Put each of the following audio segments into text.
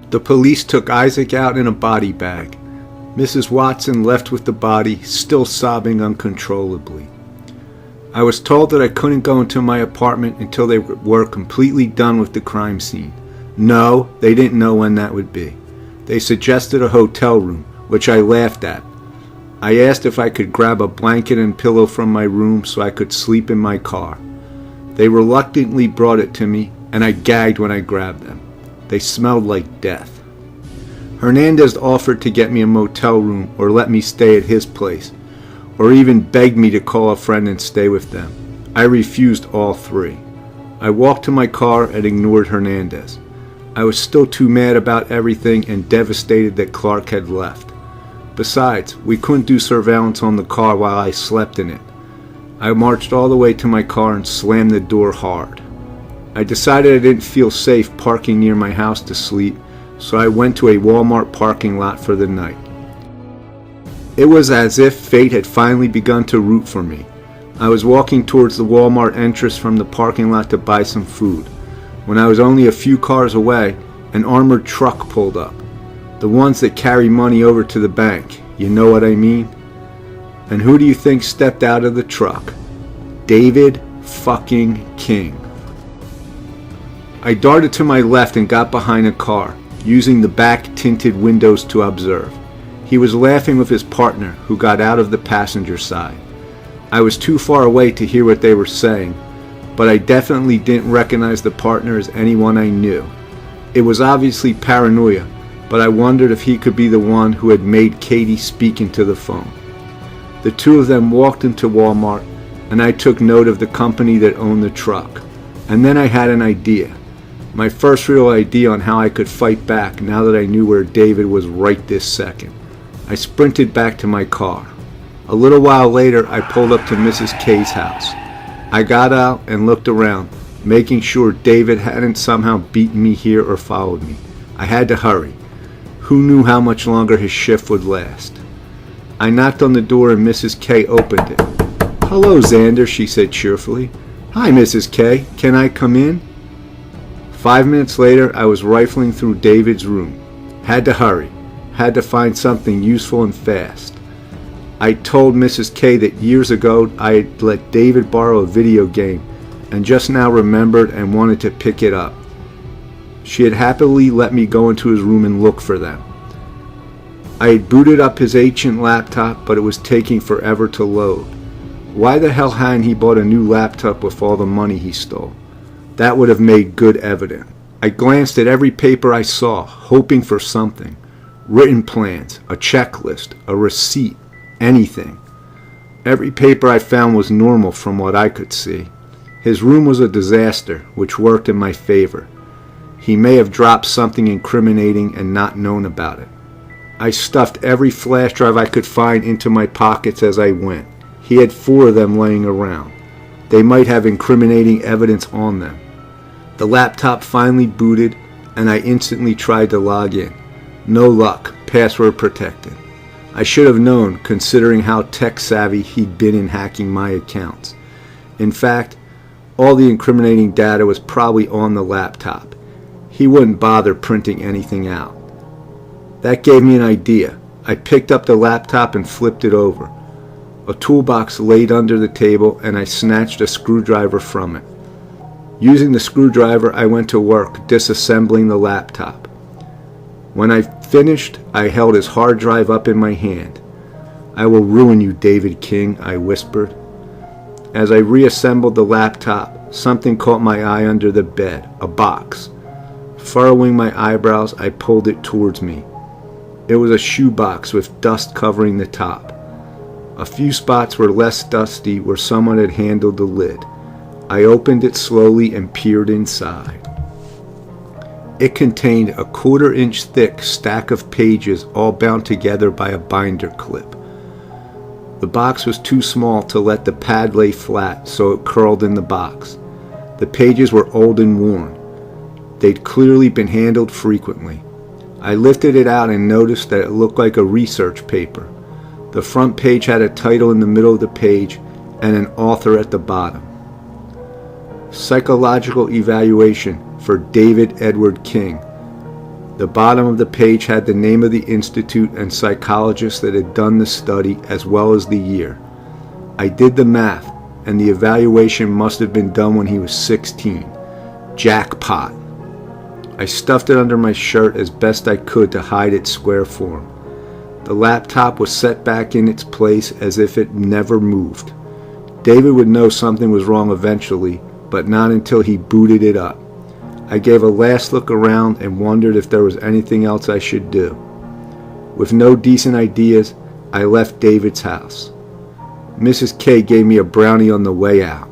The police took Isaac out in a body bag. Mrs. Watson left with the body, still sobbing uncontrollably. I was told that I couldn't go into my apartment until they were completely done with the crime scene. No, they didn't know when that would be. They suggested a hotel room, which I laughed at. I asked if I could grab a blanket and pillow from my room so I could sleep in my car. They reluctantly brought it to me, and I gagged when I grabbed them. They smelled like death. Hernandez offered to get me a motel room or let me stay at his place, or even begged me to call a friend and stay with them. I refused all three. I walked to my car and ignored Hernandez. I was still too mad about everything and devastated that Clark had left. Besides, we couldn't do surveillance on the car while I slept in it. I marched all the way to my car and slammed the door hard. I decided I didn't feel safe parking near my house to sleep, so I went to a Walmart parking lot for the night. It was as if fate had finally begun to root for me. I was walking towards the Walmart entrance from the parking lot to buy some food. When I was only a few cars away, an armored truck pulled up. The ones that carry money over to the bank, you know what I mean? And who do you think stepped out of the truck? David fucking King. I darted to my left and got behind a car, using the back tinted windows to observe. He was laughing with his partner, who got out of the passenger side. I was too far away to hear what they were saying, but I definitely didn't recognize the partner as anyone I knew. It was obviously paranoia, but I wondered if he could be the one who had made Katie speak into the phone. The two of them walked into Walmart, and I took note of the company that owned the truck. And then I had an idea. My first real idea on how I could fight back now that I knew where David was right this second. I sprinted back to my car. A little while later, I pulled up to Mrs. K's house. I got out and looked around, making sure David hadn't somehow beaten me here or followed me. I had to hurry. Who knew how much longer his shift would last? I knocked on the door and Mrs. K opened it. "Hello, Xander," she said cheerfully. "Hi, Mrs. K. Can I come in?" 5 minutes later, I was rifling through David's room. Had to hurry. Had to find something useful and fast. I told Mrs. K that years ago I had let David borrow a video game and just now remembered and wanted to pick it up. She had happily let me go into his room and look for them. I had booted up his ancient laptop, but it was taking forever to load. Why the hell hadn't he bought a new laptop with all the money he stole? That would have made good evidence. I glanced at every paper I saw, hoping for something. Written plans, a checklist, a receipt, anything. Every paper I found was normal from what I could see. His room was a disaster, which worked in my favor. He may have dropped something incriminating and not known about it. I stuffed every flash drive I could find into my pockets as I went. He had 4 of them laying around. They might have incriminating evidence on them. The laptop finally booted, and I instantly tried to log in. No luck, password protected. I should have known, considering how tech-savvy he'd been in hacking my accounts. In fact, all the incriminating data was probably on the laptop. He wouldn't bother printing anything out. That gave me an idea. I picked up the laptop and flipped it over. A toolbox laid under the table, and I snatched a screwdriver from it. Using the screwdriver, I went to work disassembling the laptop. When I finished, I held his hard drive up in my hand. "I will ruin you, David King," I whispered. As I reassembled the laptop, something caught my eye under the bed, a box. Furrowing my eyebrows, I pulled it towards me. It was a shoebox with dust covering the top. A few spots were less dusty where someone had handled the lid. I opened it slowly and peered inside. It contained a 1/4-inch thick stack of pages all bound together by a binder clip. The box was too small to let the pad lay flat, so it curled in the box. The pages were old and worn. They'd clearly been handled frequently. I lifted it out and noticed that it looked like a research paper. The front page had a title in the middle of the page and an author at the bottom. Psychological Evaluation for David Edward King. The bottom of the page had the name of the institute and psychologist that had done the study, as well as the year. I did the math, and the evaluation must have been done when he was 16. Jackpot. I stuffed it under my shirt as best I could to hide its square form. The laptop was set back in its place as if it never moved. David would know something was wrong eventually, but not until he booted it up. I gave a last look around and wondered if there was anything else I should do. With no decent ideas, I left David's house. Mrs. K gave me a brownie on the way out.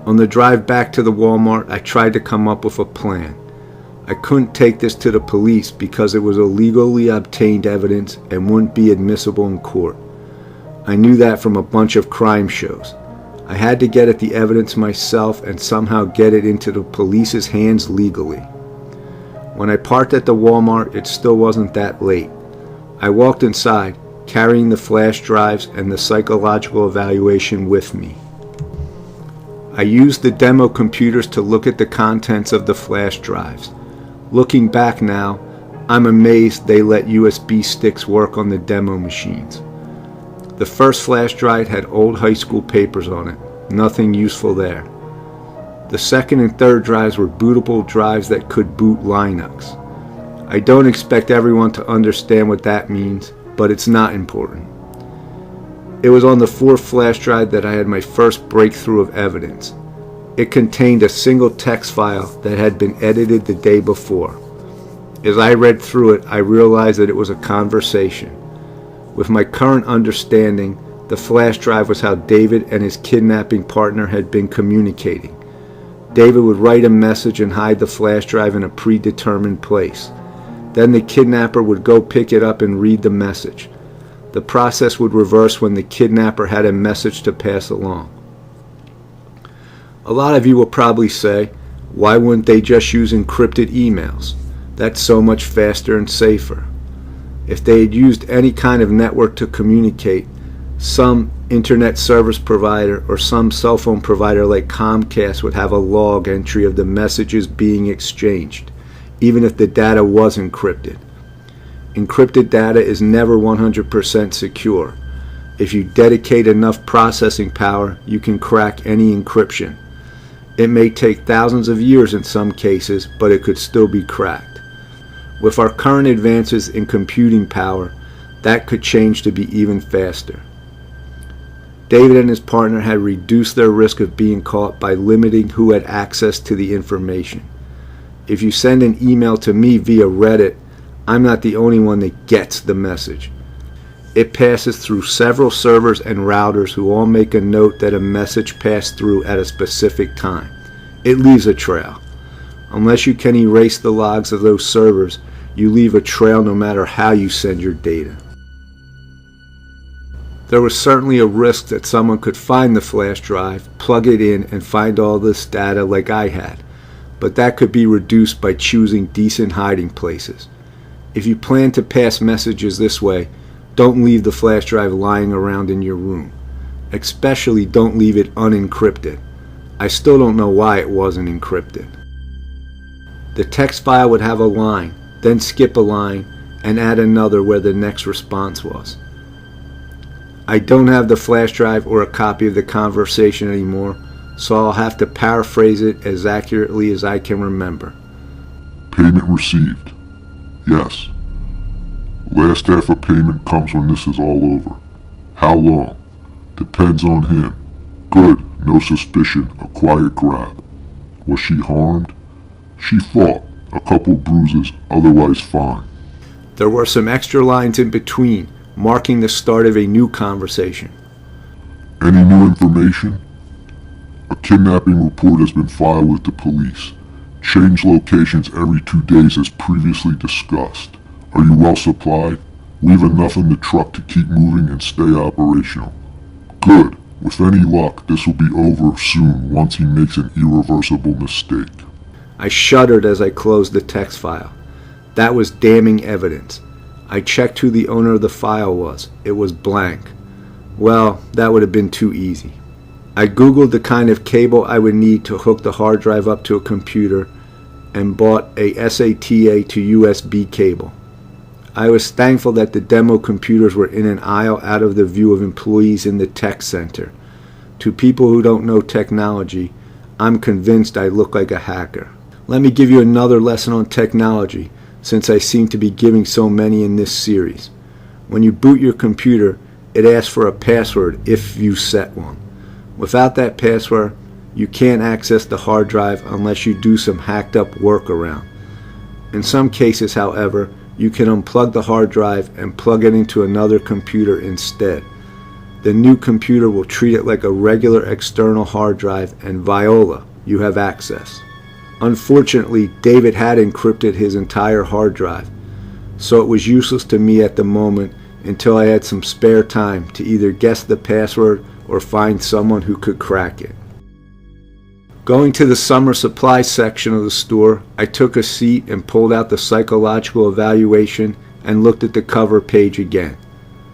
On the drive back to the Walmart, I tried to come up with a plan. I couldn't take this to the police because it was illegally obtained evidence and wouldn't be admissible in court. I knew that from a bunch of crime shows. I had to get at the evidence myself and somehow get it into the police's hands legally. When I parked at the Walmart, it still wasn't that late. I walked inside, carrying the flash drives and the psychological evaluation with me. I used the demo computers to look at the contents of the flash drives. Looking back now, I'm amazed they let USB sticks work on the demo machines. The first flash drive had old high school papers on it, nothing useful there. The second and third drives were bootable drives that could boot Linux. I don't expect everyone to understand what that means, but it's not important. It was on the fourth flash drive that I had my first breakthrough of evidence. It contained a single text file that had been edited the day before. As I read through it, I realized that it was a conversation. With my current understanding, the flash drive was how David and his kidnapping partner had been communicating. David would write a message and hide the flash drive in a predetermined place. Then the kidnapper would go pick it up and read the message. The process would reverse when the kidnapper had a message to pass along. A lot of you will probably say, why wouldn't they just use encrypted emails? That's so much faster and safer. If they had used any kind of network to communicate, some internet service provider or some cell phone provider like Comcast would have a log entry of the messages being exchanged, even if the data was encrypted. Encrypted data is never 100% secure. If you dedicate enough processing power, you can crack any encryption. It may take thousands of years in some cases, but it could still be cracked. With our current advances in computing power, that could change to be even faster. David and his partner had reduced their risk of being caught by limiting who had access to the information. If you send an email to me via Reddit, I'm not the only one that gets the message. It passes through several servers and routers who all make a note that a message passed through at a specific time. It leaves a trail. Unless you can erase the logs of those servers, you leave a trail no matter how you send your data. There was certainly a risk that someone could find the flash drive, plug it in, and find all this data like I had, but that could be reduced by choosing decent hiding places. If you plan to pass messages this way, don't leave the flash drive lying around in your room. Especially don't leave it unencrypted. I still don't know why it wasn't encrypted. The text file would have a line, then skip a line, and add another where the next response was. I don't have the flash drive or a copy of the conversation anymore, so I'll have to paraphrase it as accurately as I can remember. Payment received. Yes. Last half of payment comes when this is all over. How long? Depends on him. Good. No suspicion. A quiet grab. Was she harmed? She fought. A couple bruises. Otherwise fine. There were some extra lines in between, marking the start of a new conversation. Any new information? A kidnapping report has been filed with the police. Change locations every 2 days as previously discussed. Are you well supplied? We have enough in the truck to keep moving and stay operational. Good. With any luck, this will be over soon once he makes an irreversible mistake. I shuddered as I closed the text file. That was damning evidence. I checked who the owner of the file was. It was blank. Well, that would have been too easy. I Googled the kind of cable I would need to hook the hard drive up to a computer and bought a SATA to USB cable. I was thankful that the demo computers were in an aisle out of the view of employees in the tech center. To people who don't know technology, I'm convinced I look like a hacker. Let me give you another lesson on technology, since I seem to be giving so many in this series. When you boot your computer, it asks for a password if you set one. Without that password, you can't access the hard drive unless you do some hacked up workaround. In some cases, however, you can unplug the hard drive and plug it into another computer instead. The new computer will treat it like a regular external hard drive, and voila, you have access. Unfortunately, David had encrypted his entire hard drive, so it was useless to me at the moment until I had some spare time to either guess the password or find someone who could crack it. Going to the summer supply section of the store, I took a seat and pulled out the psychological evaluation and looked at the cover page again.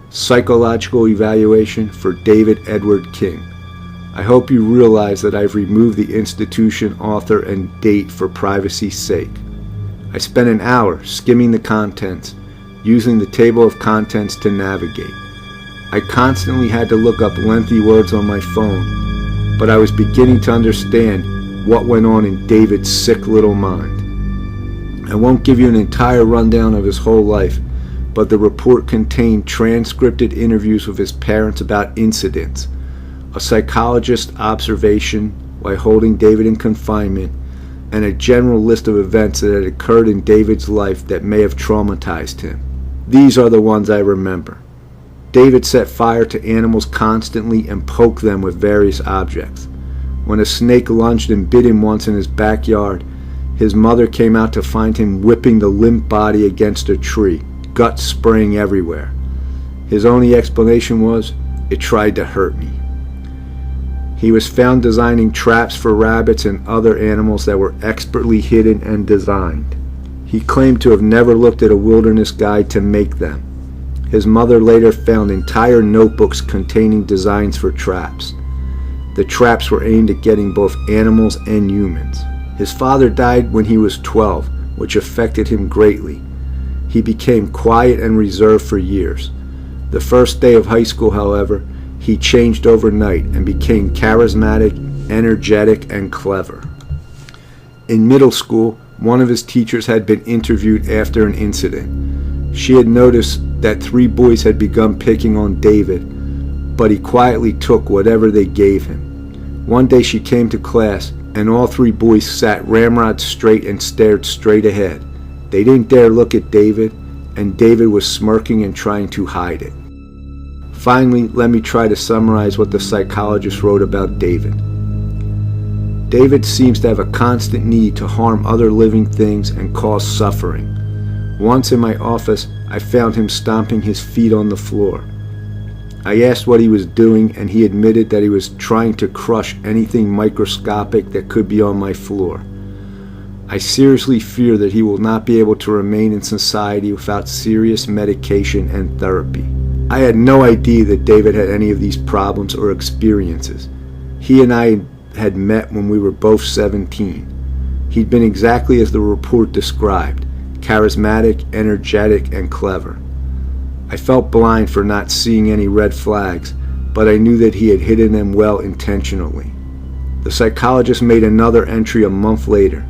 Psychological evaluation for David Edward King. I hope you realize that I've removed the institution, author, and date for privacy's sake. I spent an hour skimming the contents, using the table of contents to navigate. I constantly had to look up lengthy words on my phone, but I was beginning to understand what went on in David's sick little mind. I won't give you an entire rundown of his whole life, but the report contained transcribed interviews with his parents about incidents, a psychologist's observation while holding David in confinement, and a general list of events that had occurred in David's life that may have traumatized him. These are the ones I remember. David set fire to animals constantly and poked them with various objects. When a snake lunged and bit him once in his backyard, his mother came out to find him whipping the limp body against a tree, guts spraying everywhere. His only explanation was, "It tried to hurt me." He was found designing traps for rabbits and other animals that were expertly hidden and designed. He claimed to have never looked at a wilderness guide to make them. His mother later found entire notebooks containing designs for traps. The traps were aimed at getting both animals and humans. His father died when he was 12, which affected him greatly. He became quiet and reserved for years. The first day of high school, however, he changed overnight and became charismatic, energetic, and clever. In middle school, one of his teachers had been interviewed after an incident. She had noticed that 3 boys had begun picking on David, but he quietly took whatever they gave him. One day she came to class, and all 3 boys sat ramrod straight and stared straight ahead. They didn't dare look at David, and David was smirking and trying to hide it. Finally, let me try to summarize what the psychologist wrote about David. David seems to have a constant need to harm other living things and cause suffering. Once in my office, I found him stomping his feet on the floor. I asked what he was doing, and he admitted that he was trying to crush anything microscopic that could be on my floor. I seriously fear that he will not be able to remain in society without serious medication and therapy. I had no idea that David had any of these problems or experiences. He and I had met when we were both 17. He'd been exactly as the report described, charismatic, energetic, and clever. I felt blind for not seeing any red flags, but I knew that he had hidden them well intentionally. The psychologist made another entry a month later.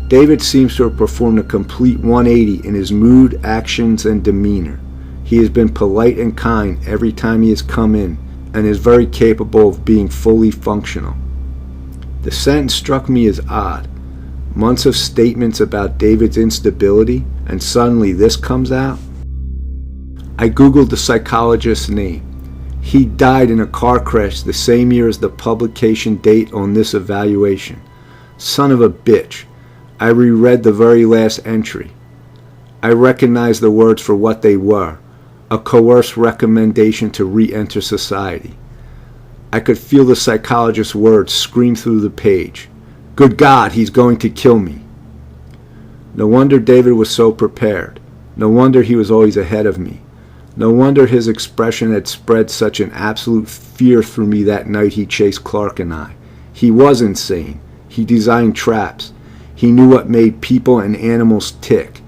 David seems to have performed a complete 180 in his mood, actions, and demeanor. He has been polite and kind every time he has come in, and is very capable of being fully functional. The sentence struck me as odd. Months of statements about David's instability, and suddenly this comes out? I googled the psychologist's name. He died in a car crash the same year as the publication date on this evaluation. Son of a bitch. I reread the very last entry. I recognized the words for what they were, a coerced recommendation to re-enter society. I could feel the psychologist's words scream through the page. Good God, he's going to kill me. No wonder David was so prepared. No wonder he was always ahead of me. No wonder his expression had spread such an absolute fear through me that night he chased Clark and I. He was insane. He designed traps. He knew what made people and animals tick.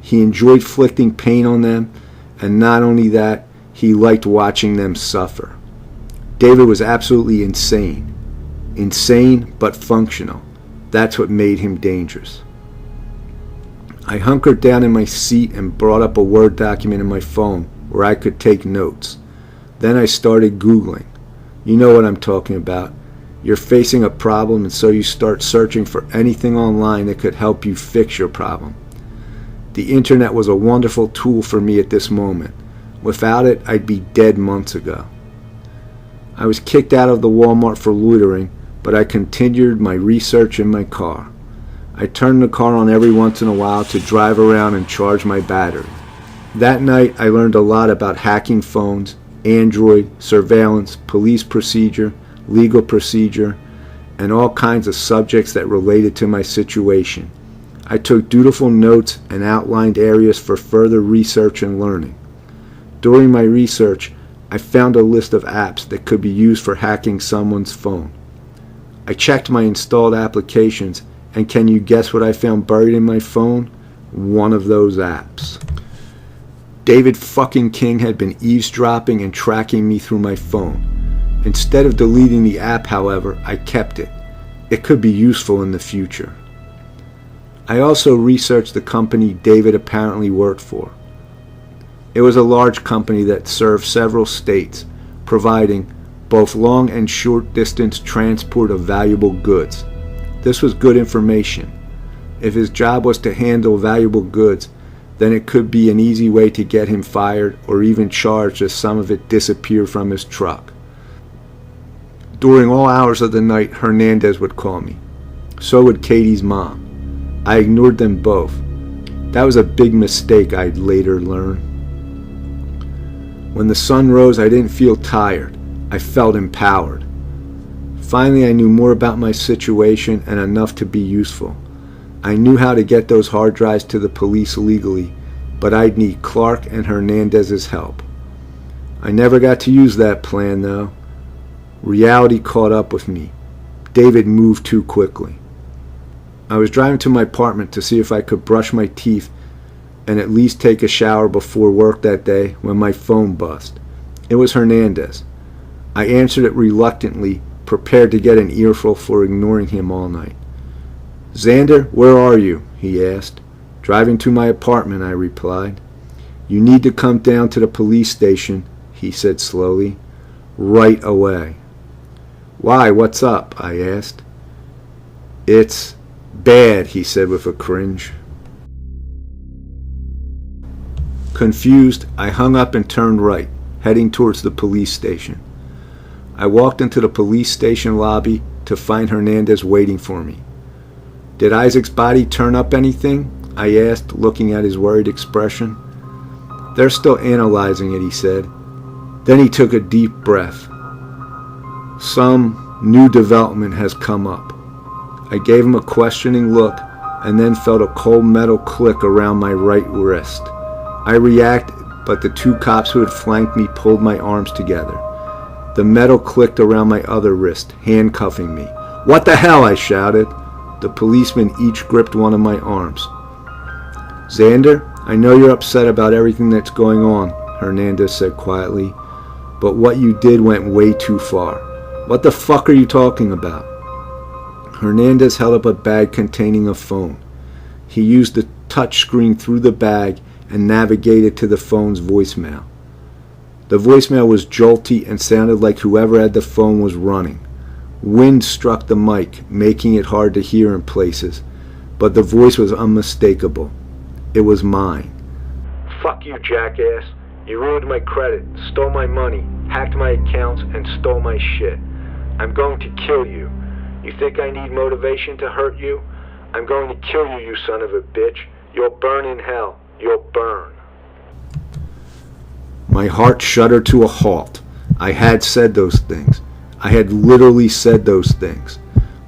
He enjoyed inflicting pain on them, and not only that, he liked watching them suffer. David was absolutely insane. Insane, but functional. That's what made him dangerous. I hunkered down in my seat and brought up a Word document in my phone where I could take notes. Then I started Googling. You know what I'm talking about. You're facing a problem, and so you start searching for anything online that could help you fix your problem. The internet was a wonderful tool for me at this moment. Without it, I'd be dead months ago. I was kicked out of the Walmart for loitering, but I continued my research in my car. I turned the car on every once in a while to drive around and charge my battery. That night, I learned a lot about hacking phones, Android, surveillance, police procedure, legal procedure, and all kinds of subjects that related to my situation. I took dutiful notes and outlined areas for further research and learning. During my research, I found a list of apps that could be used for hacking someone's phone. I checked my installed applications, and can you guess what I found buried in my phone? One of those apps. David fucking King had been eavesdropping and tracking me through my phone. Instead of deleting the app, however, I kept it. It could be useful in the future. I also researched the company David apparently worked for. It was a large company that served several states, providing both long and short distance transport of valuable goods. This was good information. If his job was to handle valuable goods, then it could be an easy way to get him fired or even charged as some of it disappeared from his truck. During all hours of the night, Hernandez would call me. So would Katie's mom. I ignored them both. That was a big mistake, I'd later learn. When the sun rose, I didn't feel tired. I felt empowered. Finally, I knew more about my situation and enough to be useful. I knew how to get those hard drives to the police legally, but I'd need Clark and Hernandez's help. I never got to use that plan, though. Reality caught up with me. David moved too quickly. I was driving to my apartment to see if I could brush my teeth and at least take a shower before work that day when my phone buzzed. It was Hernandez. I answered it reluctantly, prepared to get an earful for ignoring him all night. "Xander, where are you?" he asked. "Driving to my apartment," I replied. "You need to come down to the police station," he said slowly. "Right away." "Why, what's up?" I asked. "It's bad," he said with a cringe. Confused, I hung up and turned right, heading towards the police station. I walked into the police station lobby to find Hernandez waiting for me. "Did Isaac's body turn up anything?" I asked, looking at his worried expression. "They're still analyzing it," he said. Then he took a deep breath. "Some new development has come up." I gave him a questioning look and then felt a cold metal click around my right wrist. I reacted, but the two cops who had flanked me pulled my arms together. The metal clicked around my other wrist, handcuffing me. "What the hell?" I shouted. The policemen each gripped one of my arms. "Xander, I know you're upset about everything that's going on," Hernandez said quietly, "but what you did went way too far. What the fuck are you talking about?" Hernandez held up a bag containing a phone. He used the touch screen through the bag and navigated to the phone's voicemail. The voicemail was jolty and sounded like whoever had the phone was running. Wind struck the mic, making it hard to hear in places, but the voice was unmistakable. It was mine. "Fuck you, jackass. You ruined my credit, stole my money, hacked my accounts, and stole my shit. I'm going to kill you. You think I need motivation to hurt you? I'm going to kill you, you son of a bitch. You'll burn in hell. You'll burn." My heart shuddered to a halt. I had said those things. I had literally said those things.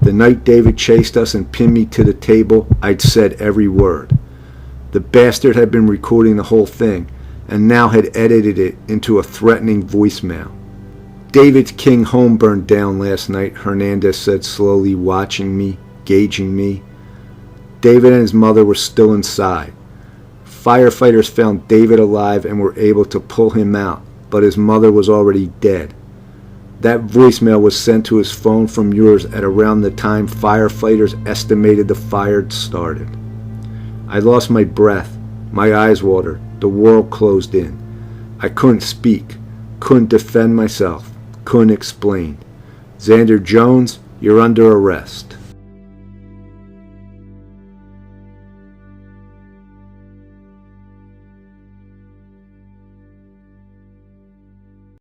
The night David chased us and pinned me to the table, I'd said every word. The bastard had been recording the whole thing, and now had edited it into a threatening voicemail. David's King home burned down last night, Hernandez said slowly, watching me, gauging me. David and his mother were still inside. Firefighters found David alive and were able to pull him out, but his mother was already dead. That voicemail was sent to his phone from yours at around the time firefighters estimated the fire started. I lost my breath, my eyes watered, the world closed in. I couldn't speak, couldn't defend myself, couldn't explain. Xander Jones, you're under arrest.